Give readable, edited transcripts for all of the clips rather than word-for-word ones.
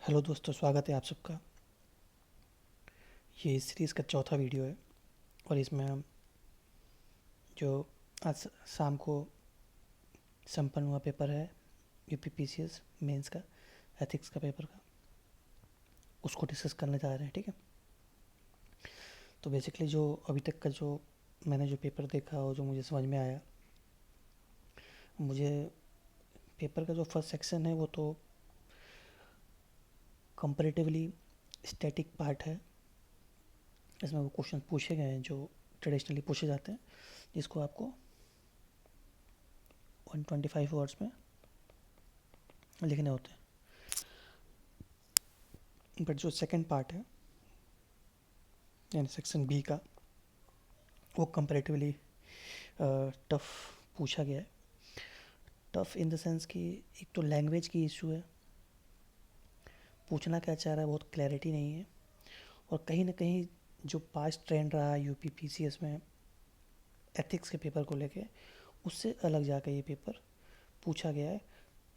Hello दोस्तों, स्वागत है आप सबका। ये इस सीरीज़ का चौथा वीडियो है और इसमें हम जो आज शाम को संपन्न हुआ पेपर है यूपीपीसीएस मेंस का, एथिक्स का पेपर का, उसको डिस्कस करने जा रहे हैं। ठीक है, तो बेसिकली जो अभी तक का जो मैंने जो पेपर देखा और जो मुझे समझ में आया, मुझे पेपर का जो फर्स्ट सेक्शन है वो तो कंपैरेटिवली स्टैटिक पार्ट है। इसमें वो क्वेश्चन पूछे गए हैं जो ट्रेडिशनली पूछे जाते हैं, जिसको आपको 125 वर्ड्स में लिखने होते हैं। बट जो सेकंड पार्ट है यानी सेक्शन बी का, वो कंपैरेटिवली टफ पूछा गया है। टफ इन द सेंस कि एक तो लैंग्वेज की इशू है, पूछना क्या चाह रहा है बहुत क्लैरिटी नहीं है, और कहीं ना कहीं जो पास्ट ट्रेंड रहा है यूपी पीसीएस में एथिक्स के पेपर को लेके, उससे अलग जाकर ये पेपर पूछा गया है।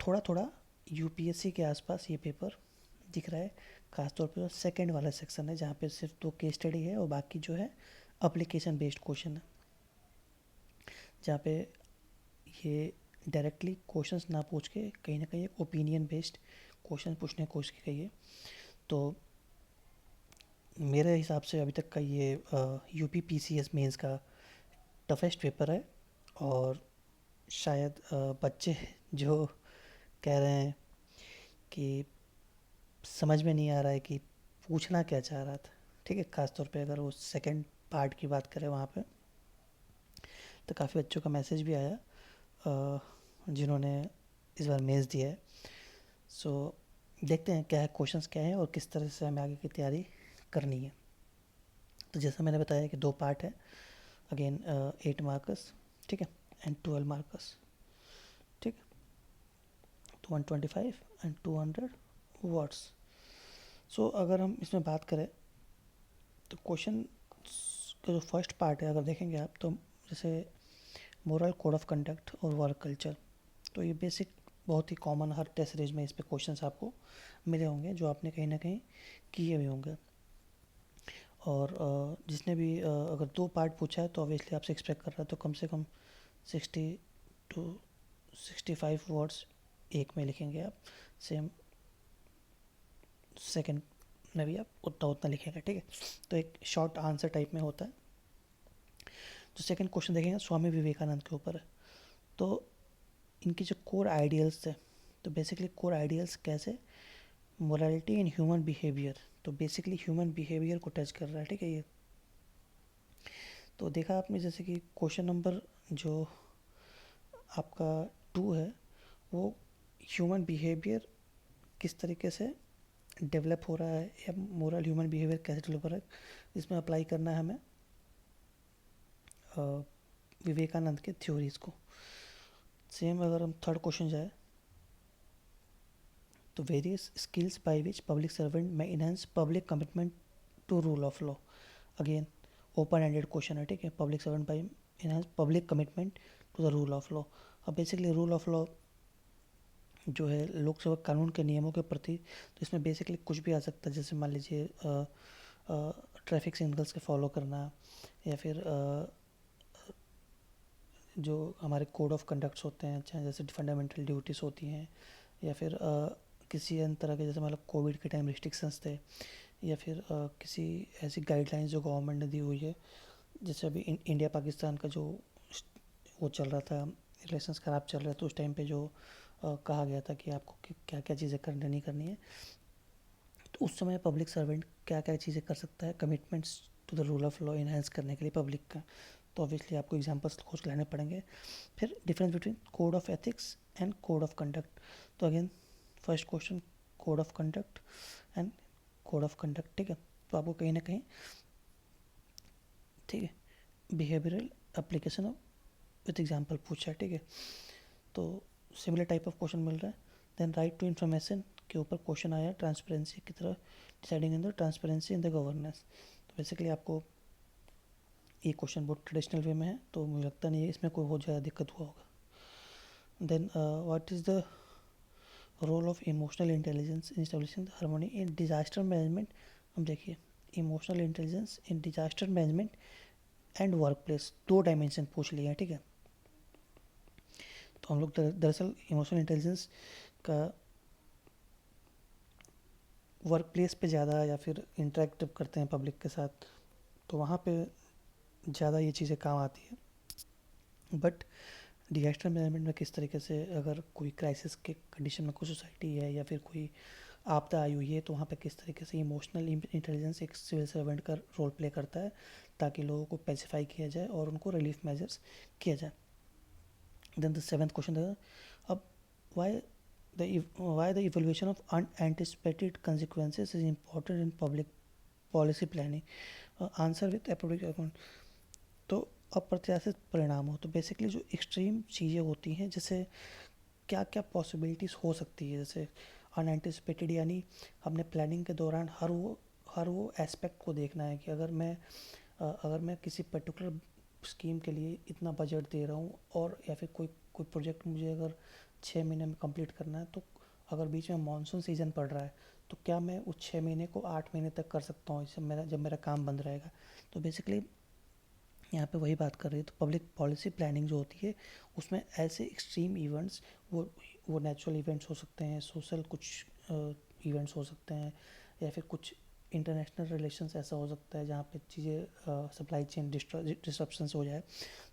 थोड़ा थोड़ा यूपीएससी के आसपास ये पेपर दिख रहा है, खासतौर पे सेकंड वाला सेक्शन है जहाँ पे सिर्फ दो केस स्टडी है और बाकी जो है अप्लीकेशन बेस्ड क्वेश्चन है, जहाँ पे ये डायरेक्टली क्वेश्चंस ना पूछ के कहीं ना कहीं एक ओपिनियन बेस्ड क्वेश्चन पूछने की कोशिश की गई है। तो मेरे हिसाब से अभी तक का ये यूपी पीसीएस मेंस का टफेस्ट पेपर है। और शायद बच्चे जो कह रहे हैं कि समझ में नहीं आ रहा है कि पूछना क्या चाह रहा था, ठीक है, खासतौर पे अगर वो सेकंड पार्ट की बात करें वहाँ पे, तो काफ़ी बच्चों का मैसेज भी आया जिन्होंने इस बार मेज़ दिया है। सो देखते हैं क्या है, क्वेश्चंस क्या है और किस तरह से हमें आगे की तैयारी करनी है। तो जैसा मैंने बताया कि दो पार्ट है, अगेन 8 मार्कस, ठीक है, एंड 12 मार्कस, ठीक है, तो 125 एंड 200 वर्ड्स। सो अगर हम इसमें बात करें तो क्वेश्चन का जो फर्स्ट पार्ट है अगर देखेंगे आप, तो जैसे मोरल कोड ऑफ कंडक्ट और वर्क कल्चर, तो ये बेसिक बहुत ही कॉमन हर टेस्ट सीरीज में इस पे क्वेश्चंस आपको मिले होंगे जो आपने कहीं ना कहीं किए हुए होंगे। और जिसने भी अगर दो पार्ट पूछा है तो ऑब्वियसली आपसे एक्सपेक्ट कर रहा है तो कम से कम 60 to 65 वर्ड्स एक में लिखेंगे आप। सेम सेकंड में भी आप उतना उतना लिखेंगे, ठीक है। तो एक शॉर्ट आंसर टाइप में होता है। जो सेकंड क्वेश्चन देखेंगे स्वामी विवेकानंद के ऊपर है। तो इनकी जो कोर आइडियल्स थे, तो बेसिकली कोर आइडियल्स कैसे, मोरालिटी इन ह्यूमन बिहेवियर, तो बेसिकली ह्यूमन बिहेवियर को टच कर रहा है, ठीक है ये। तो देखा आपने जैसे कि क्वेश्चन नंबर जो आपका 2 है, वो ह्यूमन बिहेवियर किस तरीके से डेवलप हो रहा है या मोरल ह्यूमन बिहेवियर कैसे डेवलप हो रहा है, इसमें अप्लाई करना है हमें विवेकानंद के थ्योरीज को। सेम अगर हम थर्ड क्वेश्चन जाए, तो various skills by which public servant में enhance public commitment to rule of law, again open ended question है, ठीक है। Public servant by enhance public commitment to the rule of law. अब basically rule of law जो है लोकसभा कानून के नियमों के प्रति, तो इसमें बेसिकली कुछ भी आ सकता है, जैसे मान लीजिए ट्रैफिक सिग्नल्स के फॉलो करना, या फिर जो हमारे कोड ऑफ कंडक्ट्स होते हैं, चाहे जैसे फंडामेंटल ड्यूटीज़ होती हैं, या फिर किसी अन्य तरह के, जैसे मतलब कोविड के टाइम रिस्ट्रिक्शंस थे, या फिर किसी ऐसी गाइडलाइंस जो गवर्नमेंट ने दी हुई है। जैसे अभी इंडिया पाकिस्तान का जो वो चल रहा था, रिलेशंस ख़राब चल रहा था, तो उस टाइम पे जो कहा गया था कि आपको क्या क्या चीज़ें करनी नहीं करनी है, तो उस समय पब्लिक सर्वेंट क्या क्या चीज़ें कर सकता है commitments to the rule of law enhance करने के लिए पब्लिक का। तो ऑब्वियसली आपको एग्जांपल्स खोज के लाने पड़ेंगे। फिर difference between code of ethics and code of conduct, तो again first question code of conduct and code of conduct, ठीक है। तो आपको कहीं ना कहीं, ठीक है, behavioural application of with example पूछा है, ठीक है। तो सिमिलर टाइप ऑफ क्वेश्चन मिल रहा है। देन राइट टू इन्फॉर्मेशन के ऊपर क्वेश्चन आया ट्रांसपेरेंसी की तरह, deciding in the transparency in the governance. तो बेसिकली आपको ये क्वेश्चन बहुत ट्रेडिशनल वे में है, तो मुझे लगता नहीं है इसमें कोई बहुत ज़्यादा दिक्कत हुआ होगा। Then what is the role of emotional intelligence in establishing harmony in disaster management. अब देखिए, emotional intelligence in disaster management and work place, 2 dimension पूछ लिए हैं, ठीक है। तो हम लोग दरअसल इमोशनल इंटेलिजेंस का वर्क प्लेस पे ज़्यादा या फिर इंटरेक्ट करते हैं पब्लिक के साथ, तो वहाँ पे ज़्यादा ये चीज़ें काम आती है। बट डिजास्टर मैनेजमेंट में किस तरीके से, अगर कोई क्राइसिस के कंडीशन में कोई सोसाइटी है या फिर कोई आपदा आई हुई है, तो वहाँ पे किस तरीके से इमोशनल इंटेलिजेंस एक सिविल सर्वेंट का रोल प्ले करता है ताकि लोगों को पैसिफाई किया जाए और उनको रिलीफ मेजर्स किया जाए। देन द सेवेंथ क्वेश्चन था, अब Y why the evaluation of unanticipated consequences is important in public policy planning, answer with appropriate account. तो अप्रत्याशित परिणाम हो, तो बेसिकली जो एक्सट्रीम चीज़ें होती हैं, जैसे क्या क्या पॉसिबिलिटीज़ हो सकती है, जैसे अनएंटिसिपेटेड, यानी हमने प्लानिंग के दौरान हर वो एस्पेक्ट को देखना है कि अगर मैं किसी पर्टिकुलर स्कीम के लिए इतना बजट दे रहा हूँ, और या फिर कोई कोई प्रोजेक्ट मुझे अगर 6 महीने में कंप्लीट करना है, तो अगर बीच में मानसून सीज़न पड़ रहा है, तो क्या मैं उस 6 महीने को 8 महीने तक कर सकता हूँ, जब मेरा काम बंद रहेगा। तो बेसिकली यहाँ पे वही बात कर रही है। तो पब्लिक पॉलिसी प्लानिंग जो होती है, उसमें ऐसे एक्सट्रीम इवेंट्स, वो नेचुरल इवेंट्स हो सकते हैं, सोशल कुछ इवेंट्स हो सकते हैं, या फिर कुछ इंटरनेशनल रिलेशंस ऐसा हो सकता है जहाँ पे चीज़ें सप्लाई चेन डिस्ट्रप्शंस हो जाए,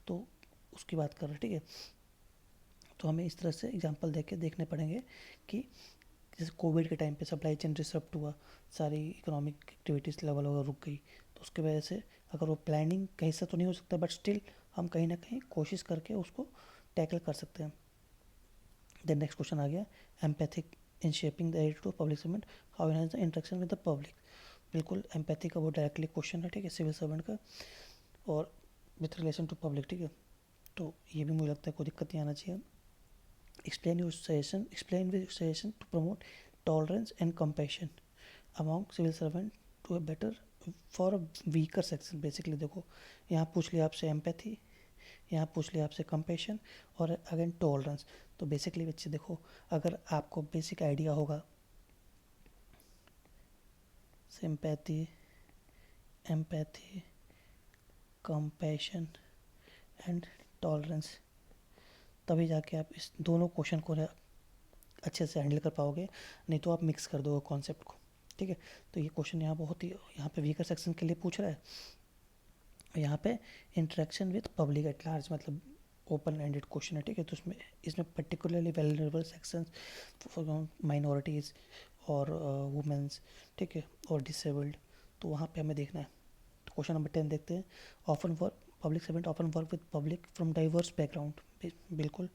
तो उसकी बात कर रहे हैं, ठीक है। तो हमें इस तरह से एग्जांपल देखने पड़ेंगे कि जैसे कोविड के टाइम पे सप्लाई चेन डिसरप्ट हुआ, सारी इकोनॉमिक एक्टिविटीज़ लेवल रुक गई, तो उसकी वजह से अगर वो प्लानिंग कहीं से तो नहीं हो सकता, बट स्टिल हम कहीं ना कहीं कोशिश करके उसको टैकल कर सकते हैं। देन नेक्स्ट क्वेश्चन आ गया, empathic in shaping the attitude of public servant, how enhance the interaction with the public. बिल्कुल एम्पैथी का वो डायरेक्टली क्वेश्चन है, ठीक है, सिविल सर्वेंट का, और विथ रिलेशन टू पब्लिक, ठीक है। तो ये भी मुझे लगता है कोई दिक्कत नहीं आना चाहिए। Explain with suggestion to promote tolerance and compassion among civil servant to a better for a weaker section। Basically देखो, यहाँ पूछ लिया आपसे एम्पैथी, यहाँ पूछ लिया आपसे कंपेशन, और अगेन टॉलरेंस। तो बेसिकली बच्चे देखो, अगर आपको बेसिक आइडिया होगा, sympathy, empathy, compassion and tolerance, तभी जाके आप इस दोनों क्वेश्चन को अच्छे से हैंडल कर पाओगे, नहीं तो आप मिक्स कर दोगे कॉन्सेप्ट को, ठीक है। तो ये क्वेश्चन यहाँ पे वीकर सेक्शन के लिए पूछ रहा है। यहाँ पे interaction with public at large, मतलब ओपन एंडेड क्वेश्चन है, ठीक है। तो इसमें पर्टिकुलरली वेलरेबल सेक्शंस, माइनॉरिटीज़ और वुमेंस, ठीक है, और डिसेबल्ड, तो वहाँ पे हमें देखना है। तो क्वेश्चन नंबर 10 देखते हैं, often work public servant often work with public from diverse background, बिल्कुल,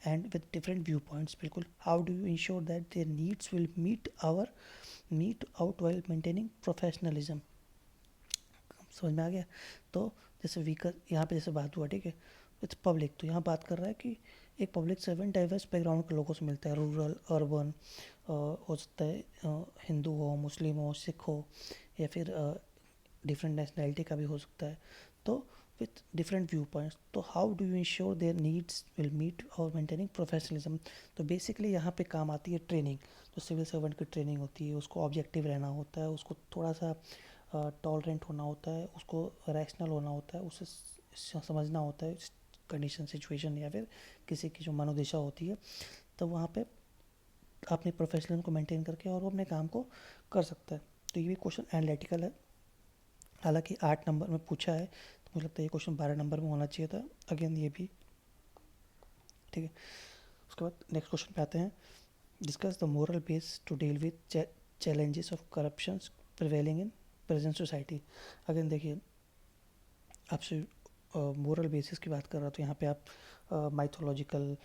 and with different view points, बिल्कुल। How do you ensure that their needs will meet out while maintaining professionalism. समझ में आ गया। तो जैसे weaker यहाँ पे जैसे बात हुआ, ठीक है, विथ पब्लिक, तो यहाँ बात कर रहा है कि एक पब्लिक सर्वेंट डाइवर्स बैकग्राउंड के लोगों से मिलता है, रूरल, अर्बन, हो सकता है हिंदू हो, मुस्लिम हो, सिख हो, या फिर डिफरेंट नेशनैलिटी का भी हो सकता है, तो विथ डिफरेंट व्यू पॉइंट्स। तो how do you ensure their needs will meet और मेंटेनिंग प्रोफेशनलिज्म। तो बेसिकली यहाँ पे काम आती है ट्रेनिंग। तो सिविल सर्वेंट की ट्रेनिंग होती है, उसको ऑब्जेक्टिव रहना होता है, उसको थोड़ा सा टॉलरेंट होना होता है, उसको रैशनल होना होता है, उसे समझना होता है कंडीशन, सिचुएशन, या फिर किसी की जो मनोदशा होती है, तो वहाँ पे अपने प्रोफेशनल को मेंटेन करके और वो अपने काम को कर सकता है। तो ये भी क्वेश्चन एनालिटिकल है, हालांकि 8 नंबर में पूछा है, तो मुझे लगता है ये क्वेश्चन 12 नंबर में होना चाहिए था, अगेन ये भी, ठीक है। उसके बाद नेक्स्ट क्वेश्चन पे आते हैं, discuss the moral base to deal with challenges of corruption prevailing in present society. Again देखिए, आपसे मोरल बेसिस की बात कर रहा, तो यहाँ पे आप माइथोलॉजिकल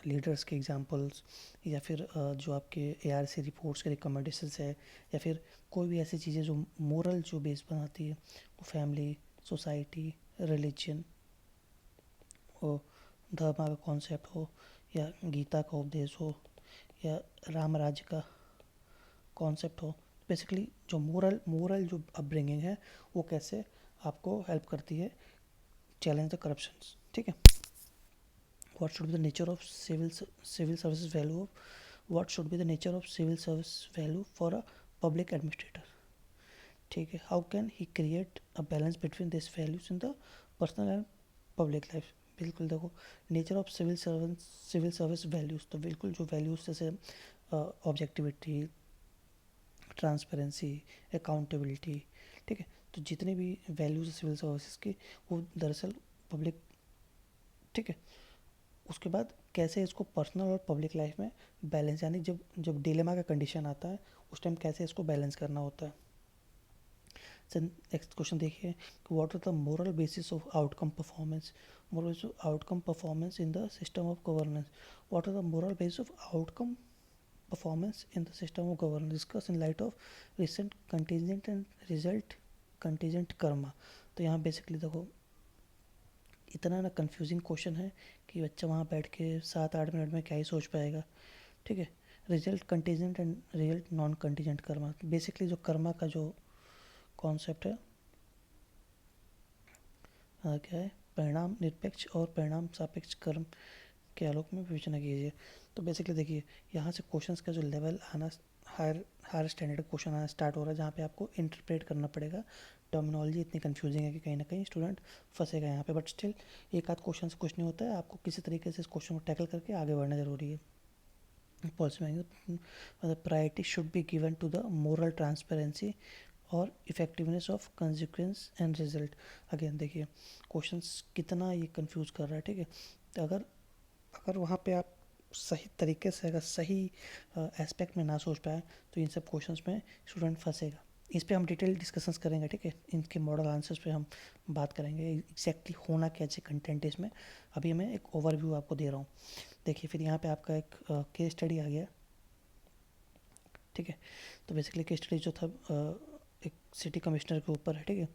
लीडर्स के एग्जांपल्स, या फिर जो आपके ARC रिपोर्ट्स के रिकमेंडेशंस है, या फिर कोई भी ऐसी चीज़ें जो मोरल जो बेस बनाती है, वो फैमिली, सोसाइटी, रिलीजन हो, धर्म का कॉन्सेप्ट हो, या गीता का उपदेश हो, या राम राज्य का कॉन्सेप्ट हो। बेसिकली जो मोरल जो अपब्रिंगिंग है, वो कैसे आपको हेल्प करती है चैलेंज द करप्शंस, ठीक है। What should be the nature of civil services value of what should be the nature of civil service value for a public administrator, ठीक है, how can he create a balance between this values in the personal and public life. बिल्कुल देखो, nature of civil service values, तो बिल्कुल जो values जैसे objectivity, transparency, accountability, ठीक है, तो जितने भी वैल्यूज़ सिविल सर्विसेज की वो दरअसल पब्लिक, ठीक है। उसके बाद कैसे इसको पर्सनल और पब्लिक लाइफ में बैलेंस, यानी जब जब डिलेमा का कंडीशन आता है उस टाइम कैसे इसको बैलेंस करना होता है। नेक्स्ट क्वेश्चन देखिए कि what are the moral basis of outcome performance, moral basis of outcome performance in the system of governance, what are the moral basis of outcome performance in the system of governance discussed in light of recent contingent and result contingent karma। तो यहाँ basically देखो इतना ना confusing question है कि बच्चा वहाँ बैठ के 7-8 मिनट में क्या ही सोच पाएगा, ठीक है। Result contingent and result non contingent Karma, basically जो कर्मा का जो कॉन्सेप्ट है क्या है, परिणाम निरपेक्ष और परिणाम सापेक्ष कर्म के आलोक में विवेचना कीजिए। तो बेसिकली देखिए यहाँ से क्वेश्चंस का जो लेवल आना, हायर हायर स्टैंडर्ड क्वेश्चन आना स्टार्ट हो रहा है, जहाँ पे आपको इंटरप्रेट करना पड़ेगा। टर्मिनोलॉजी इतनी कंफ्यूजिंग है कि कहीं ना कहीं स्टूडेंट फंसेगा यहाँ पे, बट स्टिल एक आध क्वेश्चन से कुछ नहीं होता है, आपको किसी तरीके से इस क्वेश्चन को टैकल करके आगे बढ़ना जरूरी है। पॉलिसी में मतलब priority should be given to the moral transparency और effectiveness of consequence and result. Again देखिए क्वेश्चंस कितना ये कंफ्यूज कर रहा है, ठीक है। तो अगर अगर वहाँ पे आप सही तरीके से, अगर सही एस्पेक्ट में ना सोच पाए तो इन सब क्वेश्चंस में स्टूडेंट फंसेगा। इस पे हम डिटेल डिस्कशंस करेंगे, ठीक है, इनके मॉडल आंसर्स पे हम बात करेंगे एग्जैक्टली होना क्या चाहिए कंटेंट इसमें। अभी मैं एक ओवरव्यू आपको दे रहा हूँ। देखिए फिर यहाँ पे आपका एक केस स्टडी आ गया, ठीक है। तो बेसिकली केस स्टडी जो था एक सिटी कमिश्नर के ऊपर है, ठीक है।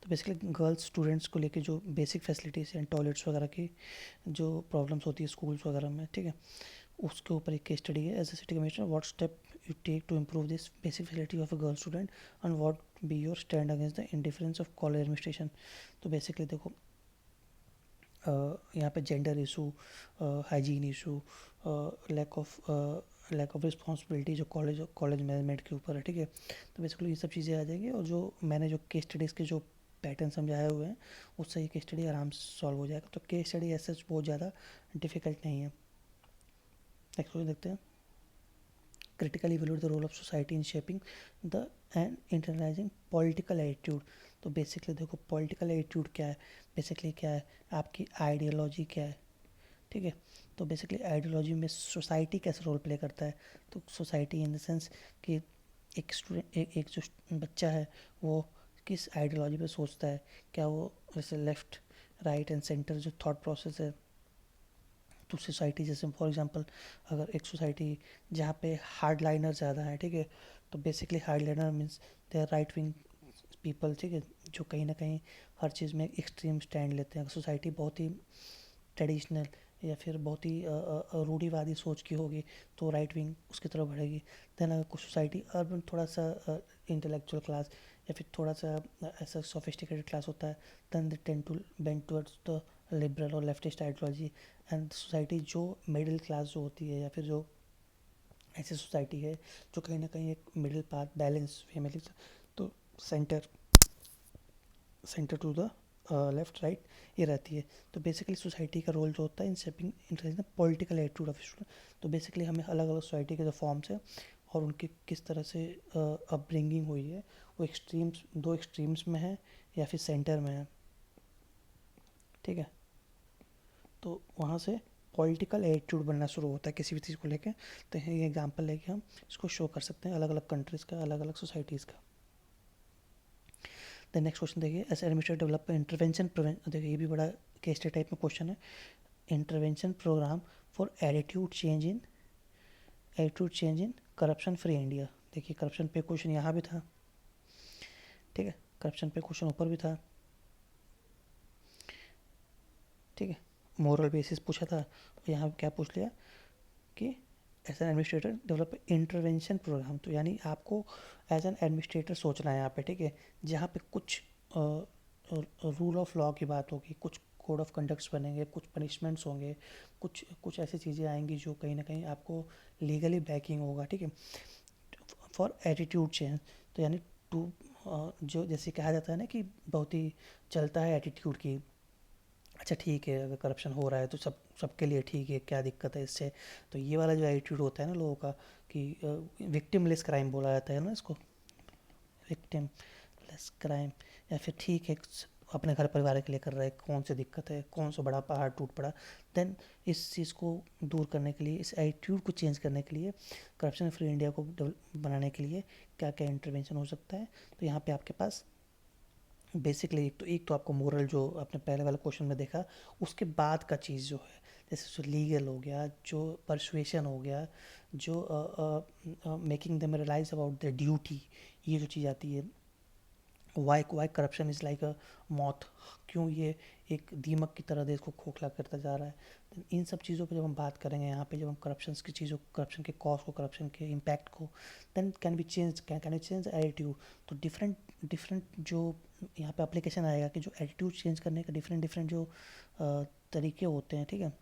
तो बेसिकली गर्ल्स स्टूडेंट्स को लेके जो बेसिक फैसिलिटीज़ हैं, टॉयलेट्स वगैरह की जो प्रॉब्लम्स होती है स्कूल्स वगैरह में, ठीक है, उसके ऊपर एक केस स्टडी है। As a city commissioner what step you take to improve this basic facility of a girl student and what be your stand against the indifference of college administration. तो basically देखो यहाँ पे gender issue, hygiene issue, lack of responsibility जो college management के ऊपर है, ठीक है। तो बेसिकली ये सब चीज़ें आ जाएंगी, और जो मैंने जो केस स्टडीज़ के जो पैटर्न समझाए हुए हैं उससे ये केस स्टडी आराम से सॉल्व हो जाएगा। तो केस स्टडी ऐसे बहुत ज़्यादा डिफिकल्ट नहीं है। नेक्स्ट क्वेश्चन देखते हैं, critically evaluate the role of society in shaping the and internalizing political attitude। तो बेसिकली देखो पॉलिटिकल एटीट्यूड क्या है, बेसिकली क्या है आपकी आइडियोलॉजी क्या है, ठीक है। तो बेसिकली आइडियोलॉजी में सोसाइटी कैसे रोल प्ले करता है। तो सोसाइटी इन द सेंस कि एक स्टूडेंट एक जो बच्चा है वो किस आइडियोलॉजी पे सोचता है, क्या वो जैसे लेफ्ट राइट एंड सेंटर जो थॉट प्रोसेस है। तो सोसाइटी जैसे फॉर एग्जांपल अगर एक सोसाइटी जहाँ पे हार्ड लाइनर ज़्यादा है, ठीक है, तो basically hard liner means they are right wing people, ठीक है, जो कहीं ना कहीं हर चीज़ में एक्सट्रीम स्टैंड लेते हैं। अगर सोसाइटी बहुत ही ट्रेडिशनल या फिर बहुत ही रूढ़िवादी सोच की होगी तो राइट विंग उसकी तरफ बढ़ेगी। देन अगर कुछ सोसाइटी अर्बन थोड़ा सा इंटेलेक्चुअल क्लास या फिर थोड़ा सा ऐसा सोफिस्टिकेटेड क्लास होता है, then they tend to bend towards the liberal और लेफ्टिस्ट आइडियोलॉजी। एंड सोसाइटी जो मिडिल क्लास जो होती है या फिर जो ऐसी सोसाइटी है जो कहीं ना कहीं एक मिडिल पाथ बैलेंस फैमिली, तो centre centre to the left right ये रहती है। तो बेसिकली सोसाइटी का रोल जो होता है in shaping in political attitude of student. तो बेसिकली हमें अलग अलग सोसाइटी के जो फॉर्म्स है और उनकी किस तरह से अपब्रिंगिंग हुई है, वो एक्सट्रीम्स, दो एक्सट्रीम्स में है या फिर सेंटर में है, ठीक है। तो वहाँ से पॉलिटिकल एटीट्यूड बनना शुरू होता है किसी भी चीज़ को लेके। तो ये एग्जांपल लेके हम इसको शो कर सकते हैं अलग अलग कंट्रीज़ का, अलग अलग सोसाइटीज़ का। द नेक्स्ट क्वेश्चन देखिए, as administrative development intervention prevention, देखिए ये भी बड़ा केस टाइप में क्वेश्चन है। Intervention programme for attitude change in corruption free India. देखिए करप्शन पे क्वेश्चन यहाँ भी था, ठीक है, करप्शन पे क्वेश्चन ऊपर भी था, ठीक है। मोरल बेसिस पूछा था और यहाँ क्या पूछ लिया कि as an administrator develop intervention programme. तो यानी आपको एज एन एडमिनिस्ट्रेटर सोचना है यहाँ पे, ठीक है, जहाँ पे कुछ रूल ऑफ लॉ की बात होगी, कुछ कोड ऑफ कंडक्ट्स बनेंगे, कुछ पनिशमेंट्स होंगे, कुछ कुछ ऐसी चीज़ें आएंगी जो कहीं ना कहीं आपको लीगली बैकिंग होगा, ठीक है, फॉर एटीट्यूड चेंज। तो यानी टू जो जैसे कहा जाता है ना कि बहुत ही चलता है एटीट्यूड की, अच्छा ठीक है अगर करप्शन हो रहा है तो सबके लिए ठीक है, क्या दिक्कत है इससे। तो ये वाला जो एटीट्यूड होता है ना लोगों का कि विक्टिमलेस क्राइम बोला जाता है ना इसको, विक्टिम लेस क्राइम, या फिर ठीक है अपने घर परिवार के लिए कर रहा है, कौन सी दिक्कत है, कौन सा बड़ा पहाड़ टूट पड़ा। देन इस चीज़ को दूर करने के लिए, इस एटीट्यूड को चेंज करने के लिए, करप्शन फ्री इंडिया को बनाने के लिए क्या क्या इंटरवेंशन हो सकता है। तो यहाँ पे आपके पास बेसिकली एक तो आपको मोरल जो आपने पहले वाले क्वेश्चन में देखा, उसके बाद का चीज़ जो है जैसे जो लीगल हो गया, जो परसुएशन हो गया, जो making them realise about the duty, ये जो चीज़ आती है, why corruption is like a मौत, क्यों ये एक दीमक की तरह देश को खोखला करता जा रहा है। तो इन सब चीज़ों पे जब हम बात करेंगे यहाँ पे, जब हम करप्शन की चीज़ों, करप्शन के कॉज को, करप्शन के इम्पैक्ट को, then can be change attitude. तो डिफरेंट डिफरेंट जो यहाँ पे एप्लीकेशन आएगा कि जो एटीट्यूड चेंज करने का डिफरेंट डिफरेंट जो तरीके होते हैं, ठीक है,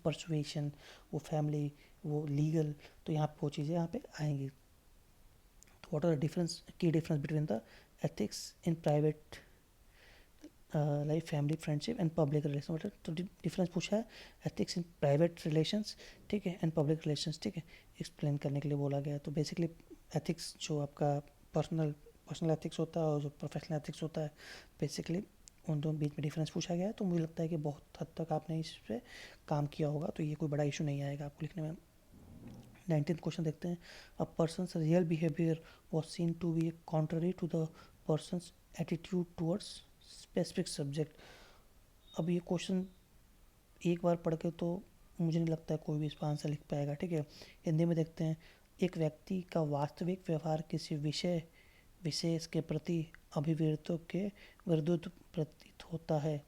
परसुएशन, वो फैमिली, वो लीगल, तो यहाँ पे वो चीज़ें यहाँ पे आएंगी। तो व्हाट आर द डिफरेंस, की difference between the ethics in private life, family, friendship and public relation, मतलब तो डिफरेंस पूछा है एथिक्स इन प्राइवेट रिलेशंस, ठीक है, एंड पब्लिक रिलेशंस, ठीक है, एक्सप्लेन करने के लिए बोला गया है। तो बेसिकली एथिक्स जो आपका पर्सनल पर्सनल एथिक्स होता है और जो प्रोफेशनल एथिक्स होता है, बेसिकली उन दोनों बीच में डिफरेंस पूछा गया है। तो मुझे लगता है कि बहुत हद तक आपने इस पर काम किया होगा, तो ये कोई बड़ा इशू नहीं आएगा आपको लिखने में। 19th क्वेश्चन देखते हैं। A person's real behaviour was seen to be contrary to the person's attitude towards specific subject. अब ये क्वेश्चन एक बार पढ़ के तो मुझे नहीं लगता है कोई भी इस पर आंसर लिख पाएगा, ठीक है। हिंदी में देखते हैं। एक व्यक्ति का वास्तविक व्यवहार किसी विषय विशेष के प्रति अभिव्यक्तियों के विरुद्ध प्रतीत होता है।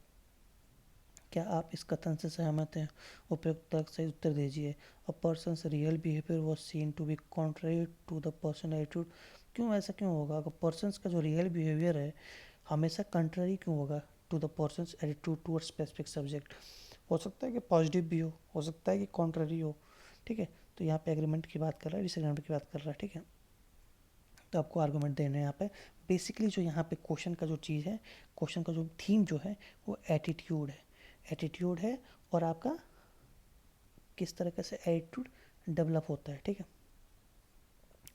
क्या आप इस कथन से सहमत हैं? उपयुक्त तर्क से उत्तर दीजिए। A person's real behaviour was seen to be contrary to the person attitude. क्यों ऐसा क्यों होगा? अगर पर्सनस का जो रियल बिहेवियर है हमेशा कंट्ररी क्यों होगा to the person's attitude toward specific subject? हो सकता है कि पॉजिटिव भी हो सकता है कि कॉन्ट्ररी हो, ठीक है। तो यहाँ पे एग्रीमेंट की बात कर रहा है, डिसएग्रीमेंट की बात कर रहा है, ठीक है। तो आपको आर्गूमेंट देने हैं यहाँ पे। बेसिकली जो यहाँ पे क्वेश्चन का जो चीज़ है, क्वेश्चन का जो थीम जो है वो एटीट्यूड है, एटीट्यूड है, और आपका किस तरीके से एटीट्यूड डेवलप होता है, ठीक है,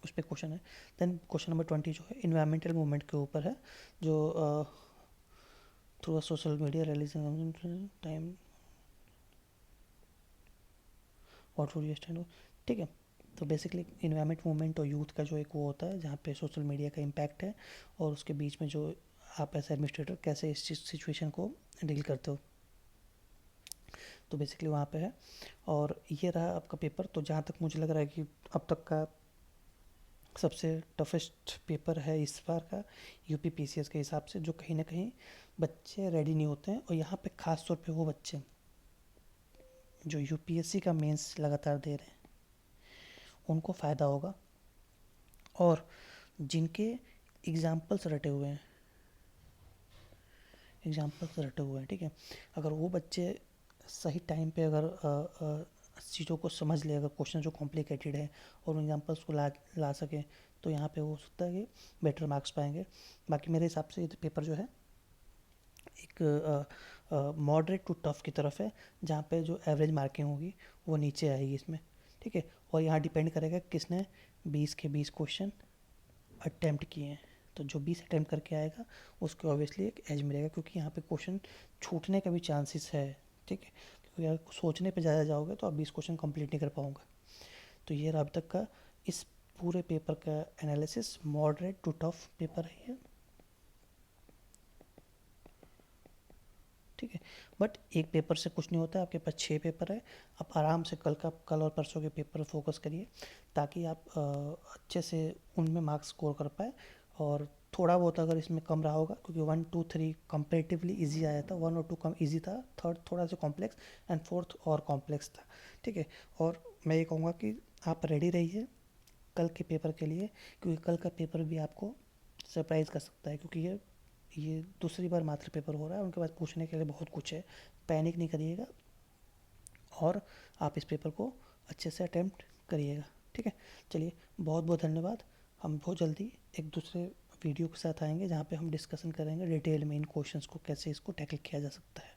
उस पर क्वेश्चन है। देन क्वेश्चन नंबर 20 जो है इन्वायरमेंटल मूवमेंट के ऊपर है, जो through social media religion time what would you stand, ठीक है। तो बेसिकली इन्वायरमेंट मूवमेंट और यूथ का जो एक वो होता है जहाँ पे सोशल मीडिया का इम्पैक्ट है, और उसके बीच में जो आप एज एडमिनिस्ट्रेटर कैसे इस सिचुएशन को डील करते हो, तो बेसिकली वहाँ पे है। और ये रहा आपका पेपर। तो जहाँ तक मुझे लग रहा है कि अब तक का सबसे टफेस्ट पेपर है इस बार का यूपी पीसीएस के हिसाब से, जो कहीं ना कहीं बच्चे रेडी नहीं होते हैं। और यहाँ पे ख़ास तौर पे वो बच्चे जो यूपीएससी का मेंस लगातार दे रहे हैं उनको फ़ायदा होगा, और जिनके एग्जाम्पल्स रटे हुए हैं, एग्जाम्पल्स रटे हुए हैं, ठीक है, अगर वो बच्चे सही टाइम पे अगर चीज़ों को समझ ले, अगर क्वेश्चन जो कॉम्प्लिकेटेड है और उन एग्जाम्पल्स को ला सकें, तो यहाँ पे हो सकता है कि बेटर मार्क्स पाएंगे। बाकी मेरे हिसाब से ये पेपर जो है एक मॉडरेट टू टफ की तरफ है, जहाँ पे जो एवरेज मार्किंग होगी वो नीचे आएगी इसमें, ठीक है। और यहाँ डिपेंड करेगा किसने 20 के 20 क्वेश्चन अटैम्प्ट किए हैं। तो जो 20 अटैम्प्ट करके आएगा उसको ऑब्वियसली एक एज मिलेगा, क्योंकि यहाँ पे क्वेश्चन छूटने का भी चांसेस है, ठीक है, क्योंकि अगर सोचने पे ज़्यादा जाओगे तो आप 20 क्वेश्चन कंप्लीट नहीं कर पाओगे। तो ये रहा अब तक का इस पूरे पेपर का analysis. Moderate to tough paper है ये, ठीक है। बट एक पेपर से कुछ नहीं होता है, आपके पास 6 पेपर है। आप आराम से कल और परसों के पेपर फोकस करिए, ताकि आप अच्छे से उनमें मार्क्स स्कोर कर पाए। और थोड़ा बहुत अगर इसमें कम रहा होगा, क्योंकि 1 2 3 कंपेरेटिवली इजी आया था, 1 और 2 कम इजी था, थर्ड थोड़ा सा कॉम्प्लेक्स, एंड फोर्थ और कॉम्प्लेक्स था, ठीक है। और मैं ये कहूँगा कि आप रेडी रहिए कल के पेपर के लिए, क्योंकि कल का पेपर भी आपको सरप्राइज़ कर सकता है, क्योंकि ये दूसरी बार मात्र पेपर हो रहा है, उनके पास पूछने के लिए बहुत कुछ है। पैनिक नहीं करिएगा और आप इस पेपर को अच्छे से अटेम्प्ट करिएगा। ठीक है, चलिए बहुत बहुत धन्यवाद। हम बहुत जल्दी एक दूसरे वीडियो के साथ आएंगे जहाँ पे हम डिस्कशन करेंगे डिटेल में इन क्वेश्चंस को, कैसे इसको टैकल किया जा सकता है।